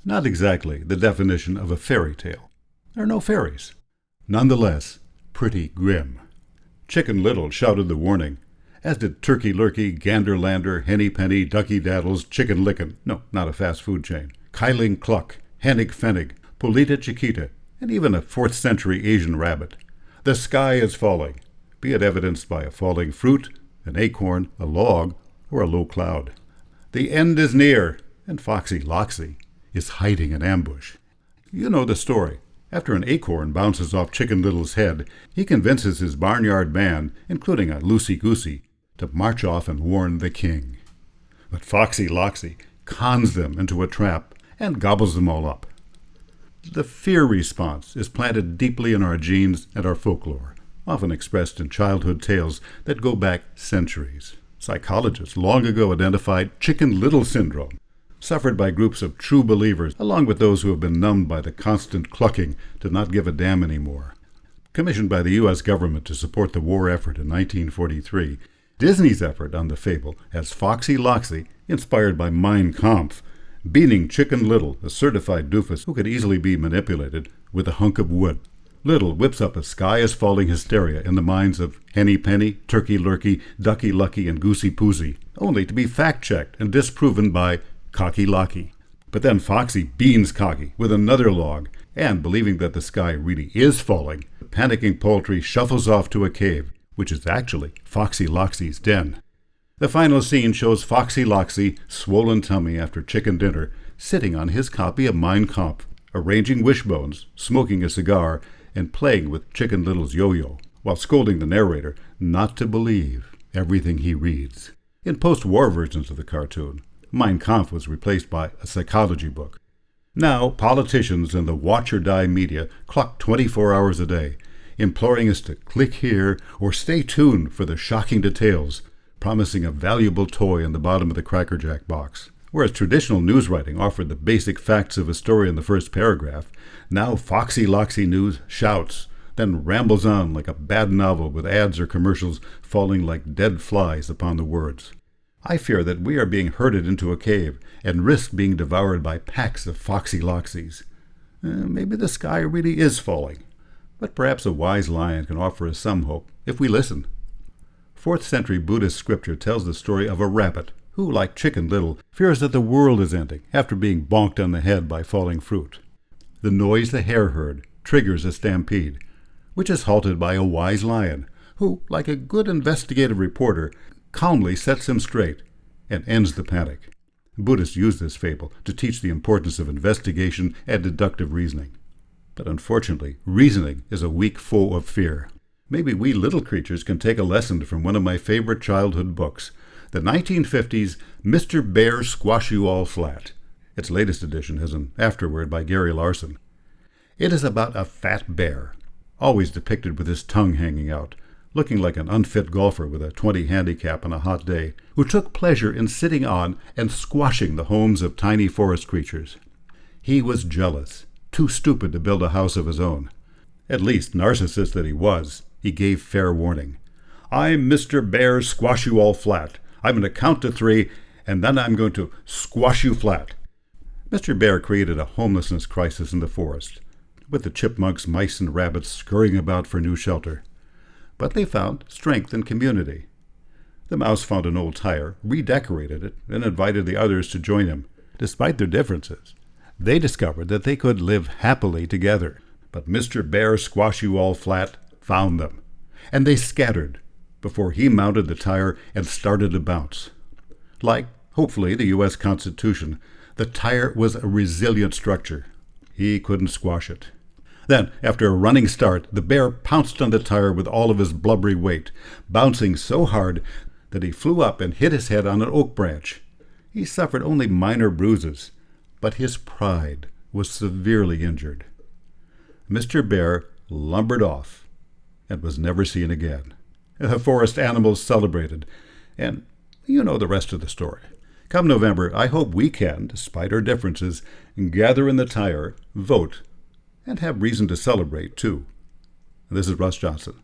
Not exactly the definition of a fairy tale. There are no fairies. Nonetheless, pretty grim. Chicken Little shouted the warning, as did Turkey Lurkey, Gander Lander, Henny Penny, Ducky Daddles, Chicken Licken, no, not a fast food chain, Kyling Cluck, Hennig Fennig, Polita Chiquita, and even a 4th century Asian rabbit. The sky is falling, be it evidenced by a falling fruit, an acorn, a log, or a low cloud. The end is near, and Foxy Loxy is hiding in ambush. You know the story. After an acorn bounces off Chicken Little's head, he convinces his barnyard band, including a loosey-goosey, to march off and warn the king. But Foxy Loxy cons them into a trap and gobbles them all up. The fear response is planted deeply in our genes and our folklore, often expressed in childhood tales that go back centuries. Psychologists long ago identified Chicken Little syndrome, suffered by groups of true believers, along with those who have been numbed by the constant clucking to not give a damn anymore. Commissioned by the U.S. government to support the war effort in 1943, Disney's effort on the fable has Foxy Loxy, inspired by Mein Kampf, beating Chicken Little, a certified doofus who could easily be manipulated, with a hunk of wood. Little whips up a sky-is-falling hysteria in the minds of Henny Penny, Turkey Lurkey, Ducky Lucky, and Goosey Poosey, only to be fact-checked and disproven by Cocky Locky. But then Foxy beans Cocky with another log, and believing that the sky really is falling, the panicking poultry shuffles off to a cave, which is actually Foxy Loxy's den. The final scene shows Foxy Loxy, swollen tummy after chicken dinner, sitting on his copy of Mein Kampf, arranging wishbones, smoking a cigar, and playing with Chicken Little's yo-yo, while scolding the narrator not to believe everything he reads. In post-war versions of the cartoon, Mein Kampf was replaced by a psychology book. Now, politicians and the watch-or-die media clock 24 hours a day, imploring us to click here or stay tuned for the shocking details, promising a valuable toy in the bottom of the Cracker Jack box. Whereas traditional news writing offered the basic facts of a story in the first paragraph, now Foxy Loxy News shouts, then rambles on like a bad novel with ads or commercials falling like dead flies upon the words. I fear that we are being herded into a cave and risk being devoured by packs of Foxy Loxys. Maybe the sky really is falling, but perhaps a wise lion can offer us some hope if we listen. 4th century Buddhist scripture tells the story of a rabbit who, like Chicken Little, fears that the world is ending after being bonked on the head by falling fruit. The noise the hare heard triggers a stampede, which is halted by a wise lion who, like a good investigative reporter, calmly sets him straight and ends the panic. Buddhists use this fable to teach the importance of investigation and deductive reasoning. But unfortunately, reasoning is a weak foe of fear. Maybe we little creatures can take a lesson from one of my favorite childhood books, the 1950s Mr. Bear Squash You All Flat. Its latest edition has an afterword by Gary Larson. It is about a fat bear, always depicted with his tongue hanging out, looking like an unfit golfer with a 20 handicap on a hot day, who took pleasure in sitting on and squashing the homes of tiny forest creatures. He was jealous, too stupid to build a house of his own. At least, narcissist that he was, he gave fair warning. I'm Mr. Bear Squash You All Flat. I'm going to count to 3, and then I'm going to squash you flat. Mr. Bear created a homelessness crisis in the forest, with the chipmunks, mice, and rabbits scurrying about for new shelter. But they found strength in community. The mouse found an old tire, redecorated it, and invited the others to join him. Despite their differences, they discovered that they could live happily together. But Mr. Bear Squash You All Flat found them, and they scattered before he mounted the tire and started to bounce. Like, hopefully, the U.S. Constitution, the tire was a resilient structure. He couldn't squash it. Then, after a running start, the bear pounced on the tire with all of his blubbery weight, bouncing so hard that he flew up and hit his head on an oak branch. He suffered only minor bruises, but his pride was severely injured. Mr. Bear lumbered off and was never seen again. The forest animals celebrated, and you know the rest of the story. Come November, I hope we can, despite our differences, gather in the tire, vote, and have reason to celebrate, too. This is Russ Johnson.